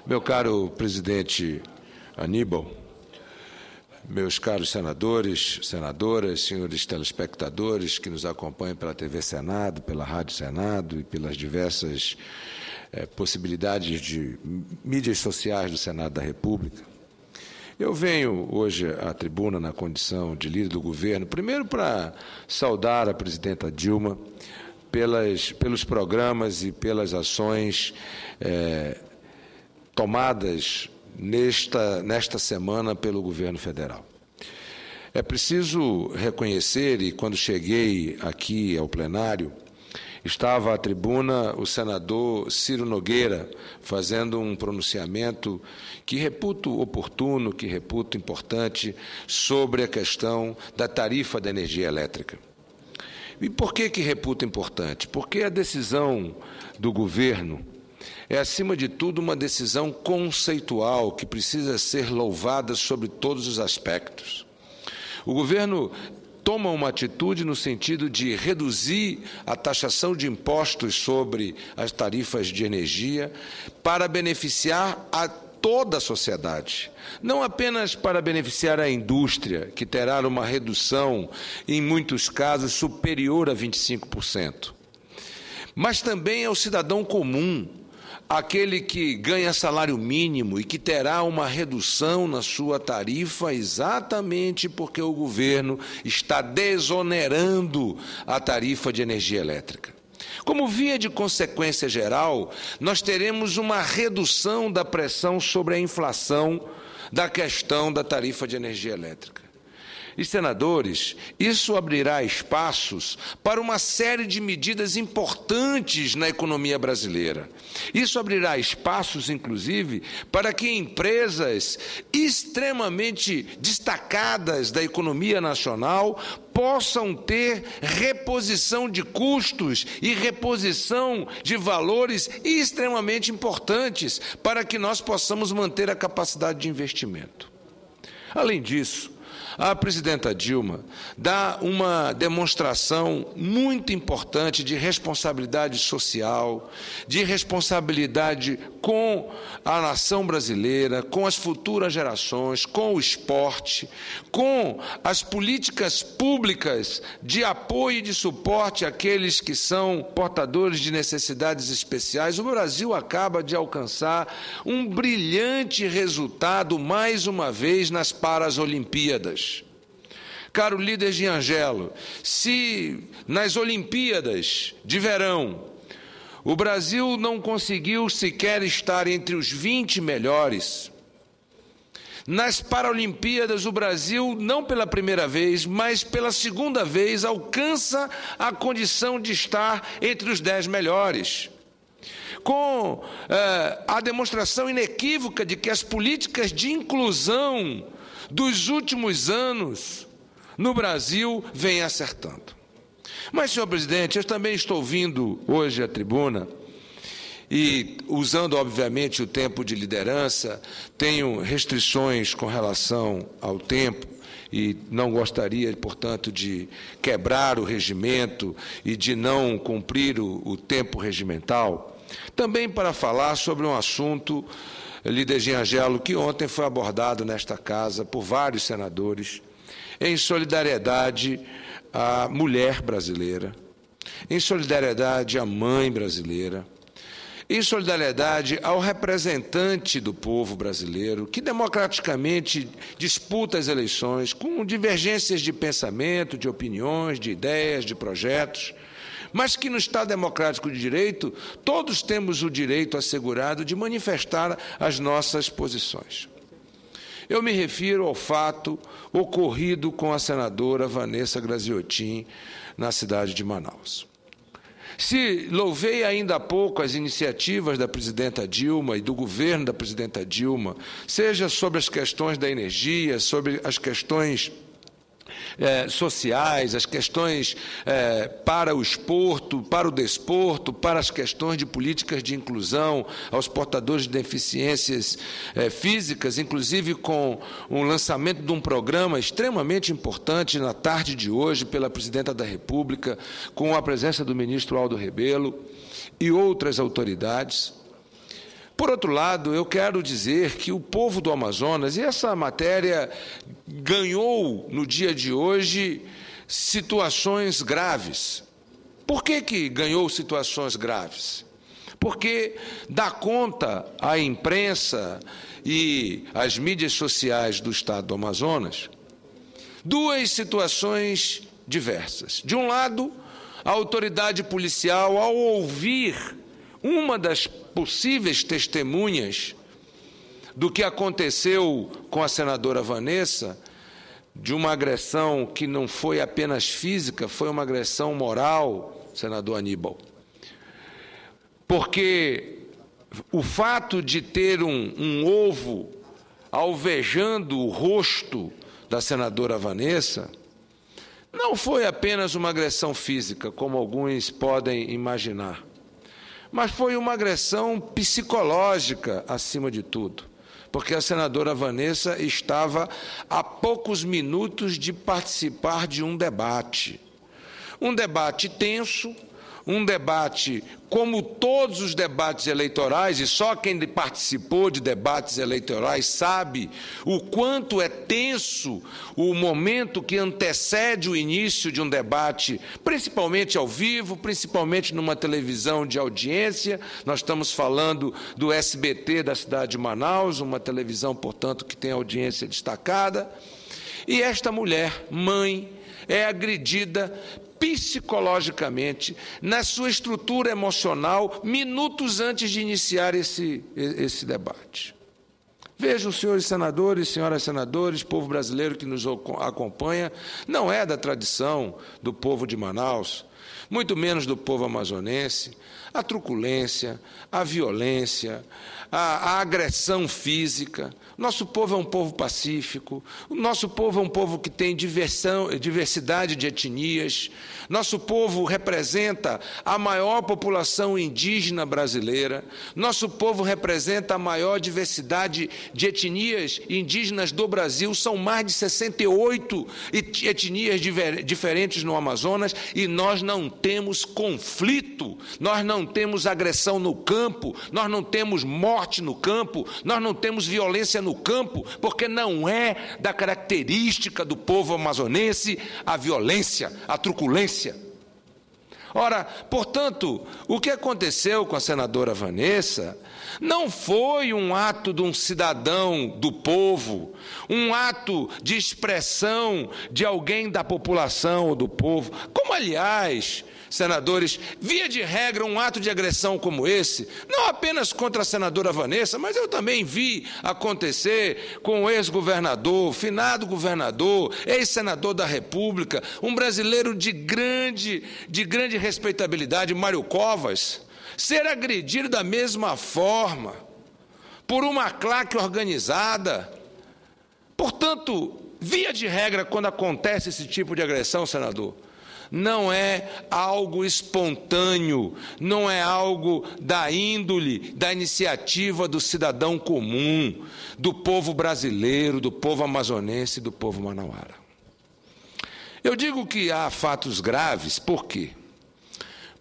Meu caro presidente Aníbal, meus caros senadores, senadoras, senhores telespectadores que nos acompanham pela TV Senado, pela Rádio Senado e pelas diversas possibilidades de mídias sociais do Senado da República, eu venho hoje à tribuna na condição de líder do governo, primeiro para saudar a presidenta Dilma pelos programas e pelas ações tomadas nesta semana pelo governo federal. É preciso reconhecer, e quando cheguei aqui ao plenário, estava à tribuna o senador Ciro Nogueira fazendo um pronunciamento que reputo oportuno, que reputo importante, sobre a questão da tarifa da energia elétrica. E por que reputo importante? Porque a decisão do governo é, acima de tudo, uma decisão conceitual que precisa ser louvada sobre todos os aspectos. O governo toma uma atitude no sentido de reduzir a taxação de impostos sobre as tarifas de energia para beneficiar a toda a sociedade, não apenas para beneficiar a indústria, que terá uma redução, em muitos casos, superior a 25%, mas também ao cidadão comum, aquele que ganha salário mínimo e que terá uma redução na sua tarifa exatamente porque o governo está desonerando a tarifa de energia elétrica. Como via de consequência geral, nós teremos uma redução da pressão sobre a inflação da questão da tarifa de energia elétrica. E, senadores, isso abrirá espaços para uma série de medidas importantes na economia brasileira. Isso abrirá espaços, inclusive, para que empresas extremamente destacadas da economia nacional possam ter reposição de custos e reposição de valores extremamente importantes para que nós possamos manter a capacidade de investimento. Além disso, a presidenta Dilma dá uma demonstração muito importante de responsabilidade social, de responsabilidade com a nação brasileira, com as futuras gerações, com o esporte, com as políticas públicas de apoio e de suporte àqueles que são portadores de necessidades especiais. O Brasil acaba de alcançar um brilhante resultado, mais uma vez, nas Paralimpíadas. Caro líder Giangelo, se nas Olimpíadas de verão o Brasil não conseguiu sequer estar entre os 20 melhores, nas Paralimpíadas o Brasil, não pela primeira vez, mas pela segunda vez, alcança a condição de estar entre os 10 melhores. Com a demonstração inequívoca de que as políticas de inclusão dos últimos anos no Brasil vem acertando. Mas, senhor presidente, eu também estou vindo hoje à tribuna e, usando, obviamente, o tempo de liderança, tenho restrições com relação ao tempo e não gostaria, portanto, de quebrar o regimento e de não cumprir o tempo regimental, também para falar sobre um assunto, líder Giangelo, que ontem foi abordado nesta casa por vários senadores, em solidariedade à mulher brasileira, em solidariedade à mãe brasileira, em solidariedade ao representante do povo brasileiro, que democraticamente disputa as eleições com divergências de pensamento, de opiniões, de ideias, de projetos, mas que no Estado Democrático de Direito, todos temos o direito assegurado de manifestar as nossas posições. Eu me refiro ao fato ocorrido com a senadora Vanessa Graziotin na cidade de Manaus. Se louvei ainda há pouco as iniciativas da presidenta Dilma e do governo da presidenta Dilma, seja sobre as questões da energia, sobre as questões sociais, as questões para o esporto, para o desporto, para as questões de políticas de inclusão aos portadores de deficiências físicas, inclusive com o lançamento de um programa extremamente importante na tarde de hoje pela presidenta da República, com a presença do ministro Aldo Rebelo e outras autoridades. Por outro lado, eu quero dizer que o povo do Amazonas, e essa matéria ganhou no dia de hoje situações graves. Por que ganhou situações graves? Porque dá conta à imprensa e às mídias sociais do estado do Amazonas duas situações diversas. De um lado, a autoridade policial, ao ouvir uma das possíveis testemunhas do que aconteceu com a senadora Vanessa, de uma agressão que não foi apenas física, foi uma agressão moral, senador Aníbal. Porque o fato de ter um ovo alvejando o rosto da senadora Vanessa não foi apenas uma agressão física, como alguns podem imaginar, mas foi uma agressão psicológica, acima de tudo, porque a senadora Vanessa estava a poucos minutos de participar de um debate tenso, um debate como todos os debates eleitorais, e só quem participou de debates eleitorais sabe o quanto é tenso o momento que antecede o início de um debate, principalmente ao vivo, principalmente numa televisão de audiência. Nós estamos falando do SBT da cidade de Manaus, uma televisão, portanto, que tem audiência destacada. E esta mulher, mãe, é agredida psicologicamente, na sua estrutura emocional, minutos antes de iniciar esse debate. Vejam, senhores senadores, senhoras senadores, povo brasileiro que nos acompanha, não é da tradição do povo de Manaus, muito menos do povo amazonense, a truculência, a violência, a agressão física. Nosso povo é um povo pacífico, o nosso povo é um povo que tem diversidade de etnias, nosso povo representa a maior população indígena brasileira, nosso povo representa a maior diversidade de etnias indígenas do Brasil, são mais de 68 etnias diferentes no Amazonas, e nós não temos conflito, nós não temos agressão no campo, nós não temos morte no campo, nós não temos violência no campo, porque não é da característica do povo amazonense a violência, a truculência. Ora, portanto, o que aconteceu com a senadora Vanessa não foi um ato de um cidadão do povo, um ato de expressão de alguém da população ou do povo, como, aliás, senadores, via de regra, um ato de agressão como esse, não apenas contra a senadora Vanessa, mas eu também vi acontecer com o ex-governador, finado governador, ex-senador da República, um brasileiro de grande respeitabilidade, Mário Covas, ser agredido da mesma forma por uma claque organizada. Portanto, via de regra, quando acontece esse tipo de agressão, senador, não é algo espontâneo, não é algo da índole, da iniciativa do cidadão comum, do povo brasileiro, do povo amazonense e do povo manauara. Eu digo que há fatos graves, por quê?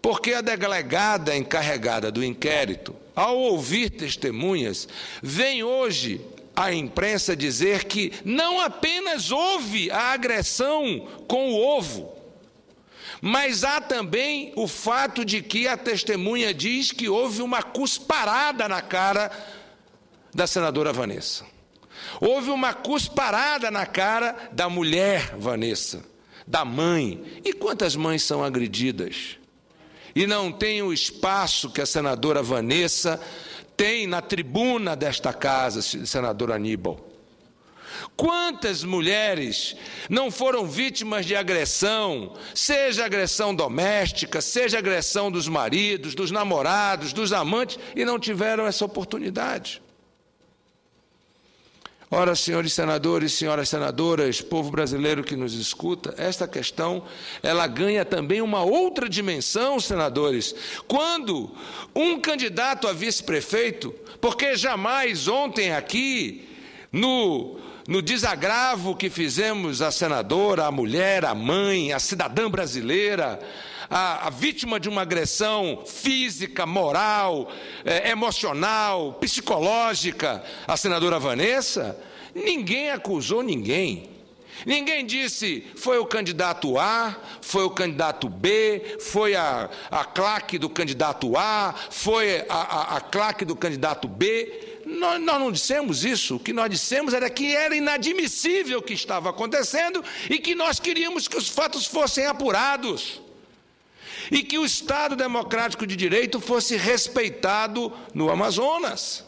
Porque a delegada encarregada do inquérito, ao ouvir testemunhas, vem hoje à imprensa dizer que não apenas houve a agressão com o ovo, mas há também o fato de que a testemunha diz que houve uma cusparada na cara da senadora Vanessa. Houve uma cusparada na cara da mulher Vanessa, da mãe. E quantas mães são agredidas? E não tem o espaço que a senadora Vanessa tem na tribuna desta casa, senador Aníbal. Quantas mulheres não foram vítimas de agressão, seja agressão doméstica, seja agressão dos maridos, dos namorados, dos amantes, e não tiveram essa oportunidade? Ora, senhores senadores, senhoras senadoras, povo brasileiro que nos escuta, esta questão, ela ganha também uma outra dimensão, senadores, quando um candidato a vice-prefeito, porque jamais ontem aqui, no desagravo que fizemos à senadora, à mulher, à mãe, à cidadã brasileira, a vítima de uma agressão física, moral, emocional, psicológica, a senadora Vanessa, ninguém acusou ninguém. Ninguém disse foi o candidato A, foi o candidato B, foi a claque do candidato A, foi a claque do candidato B. Nós não dissemos isso. O que nós dissemos era que era inadmissível o que estava acontecendo e que nós queríamos que os fatos fossem apurados e que o Estado Democrático de Direito fosse respeitado no Amazonas.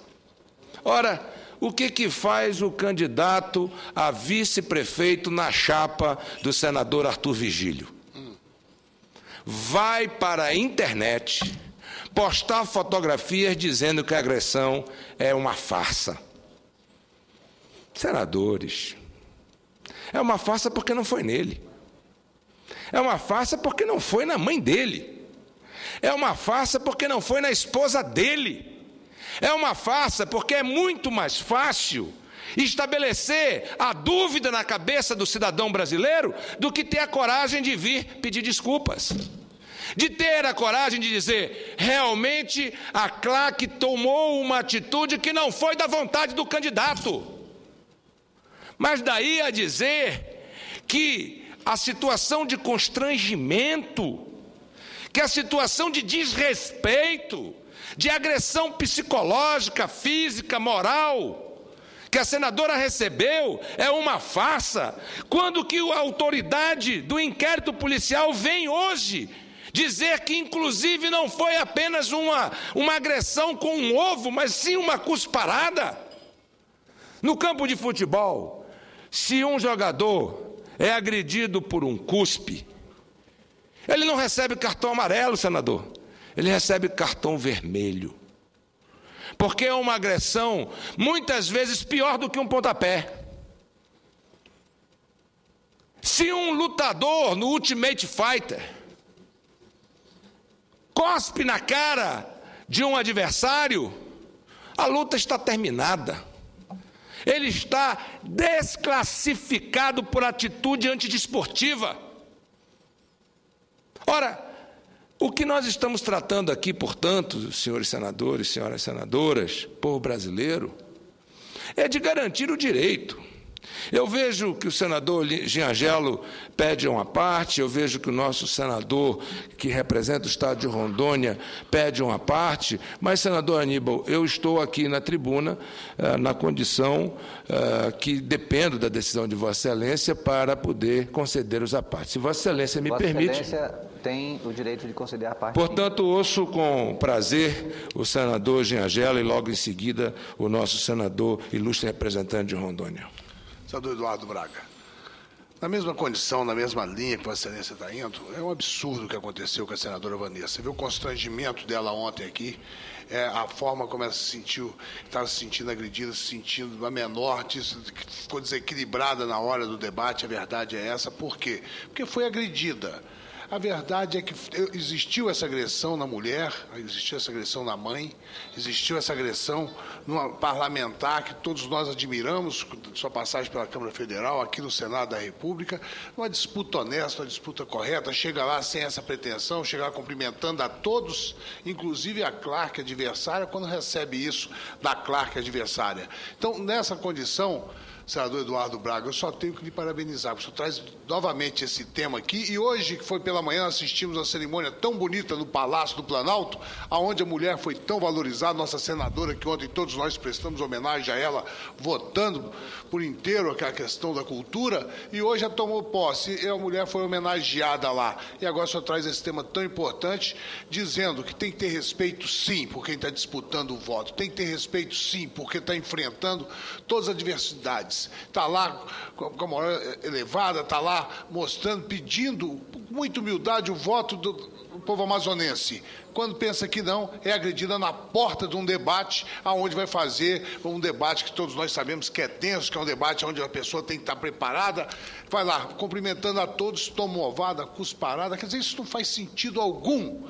Ora, o que faz o candidato a vice-prefeito na chapa do senador Arthur Vigílio? Vai para a internet postar fotografias dizendo que a agressão é uma farsa. Senadores, é uma farsa porque não foi nele. É uma farsa porque não foi na mãe dele. É uma farsa porque não foi na esposa dele. É uma farsa porque é muito mais fácil estabelecer a dúvida na cabeça do cidadão brasileiro do que ter a coragem de vir pedir desculpas. De ter a coragem de dizer, realmente a claque tomou uma atitude que não foi da vontade do candidato. Mas daí a dizer que a situação de constrangimento, que a situação de desrespeito, de agressão psicológica, física, moral, que a senadora recebeu é uma farsa, quando que a autoridade do inquérito policial vem hoje dizer que, inclusive, não foi apenas uma agressão com um ovo, mas sim uma cusparada. No campo de futebol, se um jogador é agredido por um cuspe, ele não recebe cartão amarelo, senador. Ele recebe cartão vermelho. Porque é uma agressão, muitas vezes, pior do que um pontapé. Se um lutador no Ultimate Fighter cospe na cara de um adversário, a luta está terminada. Ele está desclassificado por atitude antidesportiva. Ora, o que nós estamos tratando aqui, portanto, senhores senadores, senhoras senadoras, povo brasileiro, é de garantir o direito. Eu vejo que o senador Giangelo pede uma parte, eu vejo que o nosso senador, que representa o Estado de Rondônia, pede uma parte, mas, senador Aníbal, eu estou aqui na tribuna na condição que dependo da decisão de Vossa Excelência para poder conceder os apartes. Se Vossa Excelência me permite... Vossa Excelência tem o direito de conceder a parte. Portanto, ouço com prazer o senador Giangelo e logo em seguida o nosso senador ilustre representante de Rondônia. Senador Eduardo Braga, na mesma condição, na mesma linha que Vossa Excelência está indo, é um absurdo o que aconteceu com a senadora Vanessa. Você viu o constrangimento dela ontem aqui, a forma como ela se sentiu, estava se sentindo agredida, se sentindo a menor, ficou desequilibrada na hora do debate, a verdade é essa. Por quê? Porque foi agredida. A verdade é que existiu essa agressão na mulher, existiu essa agressão na mãe, existiu essa agressão numa parlamentar que todos nós admiramos, sua passagem pela Câmara Federal, aqui no Senado da República, uma disputa honesta, uma disputa correta, chega lá sem essa pretensão, chega lá cumprimentando a todos, inclusive a claque adversária, quando recebe isso da claque adversária. Então, nessa condição, senador Eduardo Braga, eu só tenho que lhe parabenizar, porque o senhor traz novamente esse tema aqui, e hoje, que foi pela manhã, assistimos a cerimônia tão bonita no Palácio do Planalto, onde a mulher foi tão valorizada, nossa senadora, que ontem todos nós prestamos homenagem a ela, votando por inteiro aquela questão da cultura, e hoje ela tomou posse, e a mulher foi homenageada lá. E agora o senhor traz esse tema tão importante, dizendo que tem que ter respeito, sim, por quem está disputando o voto, tem que ter respeito, sim, porque está enfrentando todas as adversidades. Está lá com a moral elevada, está lá mostrando, pedindo com muita humildade o voto do povo amazonense. Quando pensa que não, é agredida na porta de um debate, aonde vai fazer um debate que todos nós sabemos que é tenso, que é um debate onde a pessoa tem que estar preparada, vai lá, cumprimentando a todos, toma ovada, cusparada, quer dizer, isso não faz sentido algum.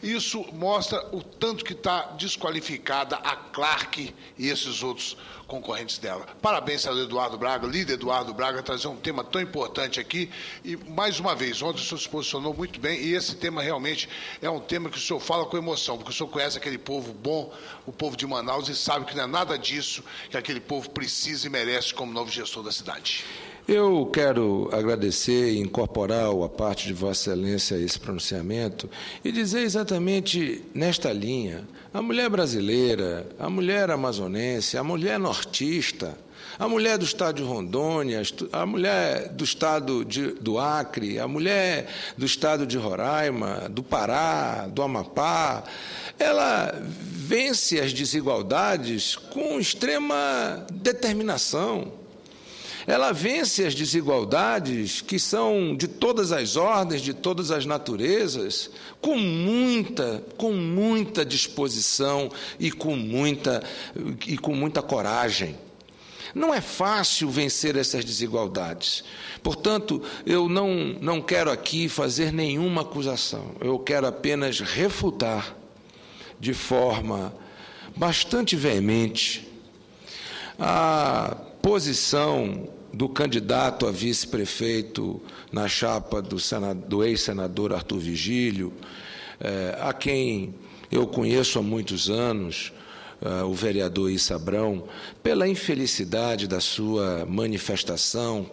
Isso mostra o tanto que está desqualificada a Clark e esses outros concorrentes dela. Parabéns, senador Eduardo Braga, líder Eduardo Braga, trazer um tema tão importante aqui. E, mais uma vez, ontem o senhor se posicionou muito bem e esse tema realmente é um tema que o senhor fala com emoção, porque o senhor conhece aquele povo bom, o povo de Manaus, e sabe que não é nada disso que aquele povo precisa e merece como novo gestor da cidade. Eu quero agradecer e incorporar a parte de Vossa Excelência a esse pronunciamento e dizer exatamente nesta linha: a mulher brasileira, a mulher amazonense, a mulher nortista, a mulher do estado de Rondônia, a mulher do estado do Acre, a mulher do estado de Roraima, do Pará, do Amapá, ela vence as desigualdades com extrema determinação. Ela vence as desigualdades que são de todas as ordens, de todas as naturezas, com muita disposição e com muita coragem. Não é fácil vencer essas desigualdades. Portanto, eu não quero aqui fazer nenhuma acusação. Eu quero apenas refutar de forma bastante veemente a posição do candidato a vice-prefeito na chapa do ex-senador Arthur Vigílio, a quem eu conheço há muitos anos, o vereador Issa Abrão, pela infelicidade da sua manifestação,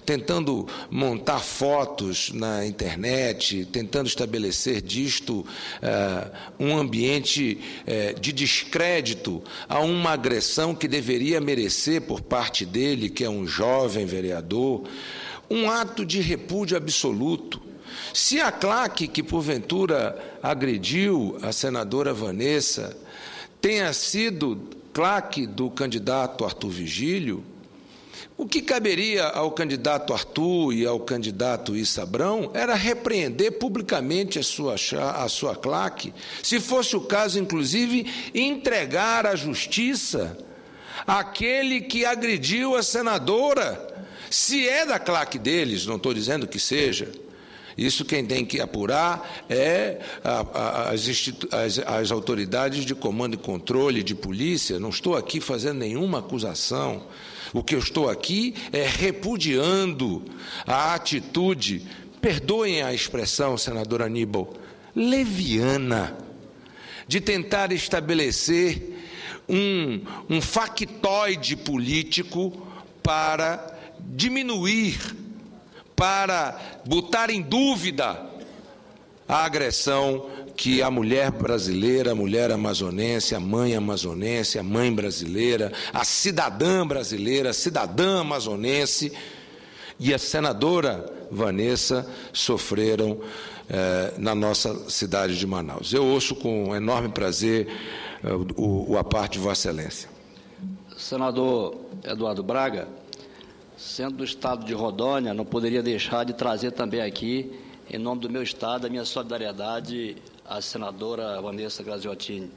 tentando montar fotos na internet, tentando estabelecer disto um ambiente de descrédito a uma agressão que deveria merecer por parte dele, que é um jovem vereador, um ato de repúdio absoluto. Se a claque que porventura agrediu a senadora Vanessa tenha sido claque do candidato Arthur Vigílio, o que caberia ao candidato Arthur e ao candidato Issa Abrão era repreender publicamente a sua claque, se fosse o caso, inclusive, entregar à justiça aquele que agrediu a senadora, se é da claque deles, não estou dizendo que seja. Isso quem tem que apurar é as autoridades de comando e controle, de polícia. Não estou aqui fazendo nenhuma acusação. O que eu estou aqui é repudiando a atitude, perdoem a expressão, senador Aníbal, leviana, de tentar estabelecer um factoide político para diminuir, para botar em dúvida a agressão que a mulher brasileira, a mulher amazonense, a mãe amazonense, a mãe brasileira, a cidadã brasileira, a cidadã amazonense e a senadora Vanessa sofreram na nossa cidade de Manaus. Eu ouço com enorme prazer a parte de Vossa Excelência. Senador Eduardo Braga, sendo do estado de Rondônia, não poderia deixar de trazer também aqui, em nome do meu estado, a minha solidariedade à senadora Vanessa Graziottini.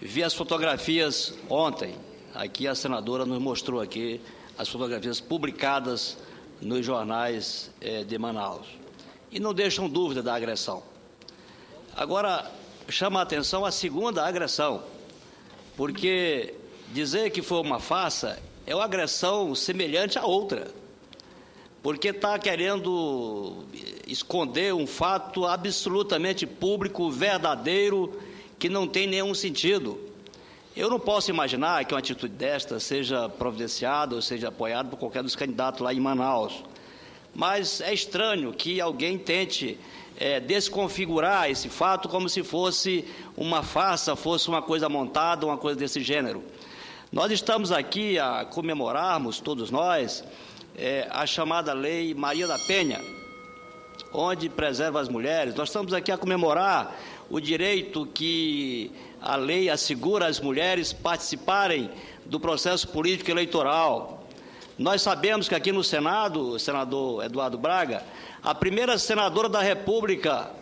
Vi as fotografias ontem, aqui a senadora nos mostrou aqui as fotografias publicadas nos jornais de Manaus, e não deixam dúvida da agressão. Agora, chama a atenção a segunda agressão, porque dizer que foi uma farsa é uma agressão semelhante a outra, porque está querendo esconder um fato absolutamente público, verdadeiro, que não tem nenhum sentido. Eu não posso imaginar que uma atitude desta seja providenciada ou seja apoiada por qualquer dos candidatos lá em Manaus, mas é estranho que alguém tente desconfigurar esse fato como se fosse uma farsa, fosse uma coisa montada, uma coisa desse gênero. Nós estamos aqui a comemorarmos, todos nós, a chamada Lei Maria da Penha, onde preserva as mulheres. Nós estamos aqui a comemorar o direito que a lei assegura às mulheres participarem do processo político eleitoral. Nós sabemos que aqui no Senado, senador Eduardo Braga, a primeira senadora da República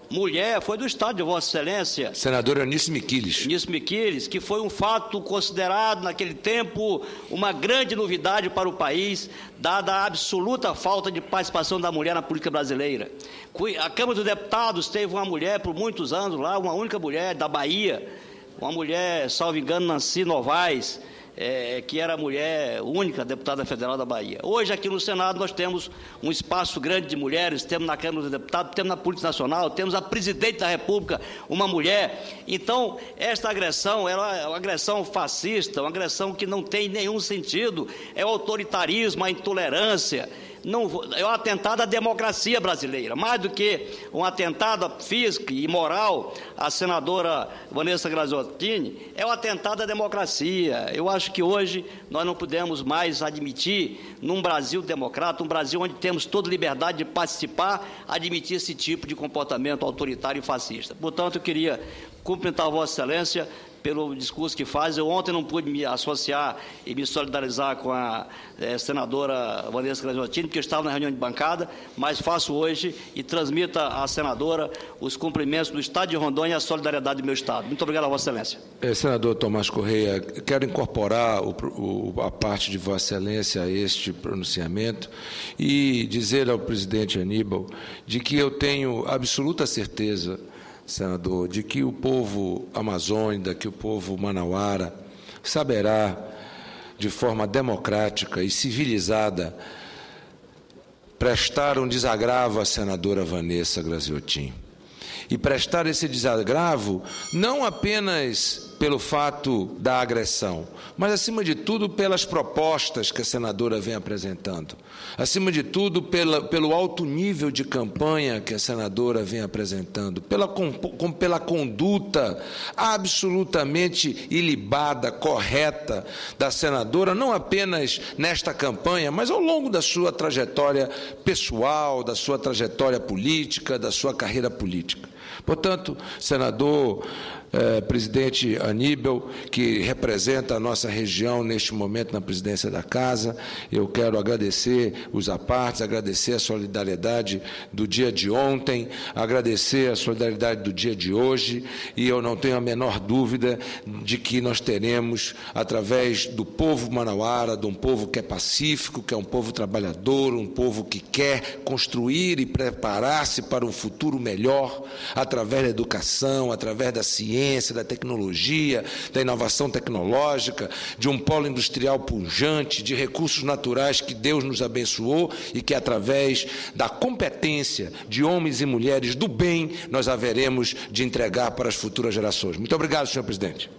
mulher foi do Estado de Vossa Excelência. Senador Eunice Miquiles. Eunice Miquiles, que foi um fato considerado naquele tempo uma grande novidade para o país, dada a absoluta falta de participação da mulher na política brasileira. A Câmara dos Deputados teve uma mulher por muitos anos lá, uma única mulher da Bahia, uma mulher, salvo engano, Nancy Novaes, que era a mulher única deputada federal da Bahia. Hoje, aqui no Senado, nós temos um espaço grande de mulheres, temos na Câmara dos Deputados, temos na Política Nacional, temos a presidente da República, uma mulher. Então, esta agressão é uma agressão fascista, uma agressão que não tem nenhum sentido, é o autoritarismo, a intolerância. É um atentado à democracia brasileira, mais do que um atentado físico e moral à senadora Vanessa Graziottini, é um atentado à democracia. Eu acho que hoje nós não podemos mais admitir, num Brasil democrata, um Brasil onde temos toda liberdade de participar, admitir esse tipo de comportamento autoritário e fascista. Portanto, eu queria cumprimentar a Vossa Excelência pelo discurso que faz. Eu ontem não pude me associar e me solidarizar com a senadora Vanessa Graziottini, porque eu estava na reunião de bancada, mas faço hoje e transmita à senadora os cumprimentos do Estado de Rondônia e a solidariedade do meu Estado. Muito obrigado a Vossa Excelência. Senador Tomás Correia, quero incorporar a parte de Vossa Excelência a este pronunciamento e dizer ao presidente Aníbal de que eu tenho absoluta certeza, senador, de que o povo amazônida, que o povo manauara saberá, de forma democrática e civilizada, prestar um desagravo à senadora Vanessa Graziottini. E prestar esse desagravo não apenas pelo fato da agressão, mas, acima de tudo, pelas propostas que a senadora vem apresentando. Acima de tudo, pelo alto nível de campanha que a senadora vem apresentando, pela conduta absolutamente ilibada, correta da senadora, não apenas nesta campanha, mas ao longo da sua trajetória pessoal, da sua trajetória política, da sua carreira política. Portanto, senador, presidente Aníbal, que representa a nossa região neste momento na presidência da Casa, eu quero agradecer os apartes, agradecer a solidariedade do dia de ontem, agradecer a solidariedade do dia de hoje, e eu não tenho a menor dúvida de que nós teremos, através do povo manauara, de um povo que é pacífico, que é um povo trabalhador, um povo que quer construir e preparar-se para um futuro melhor, através da educação, através da ciência, da tecnologia, da inovação tecnológica, de um polo industrial pujante, de recursos naturais que Deus nos abençoou e que, através da competência de homens e mulheres do bem, nós haveremos de entregar para as futuras gerações. Muito obrigado, senhor presidente.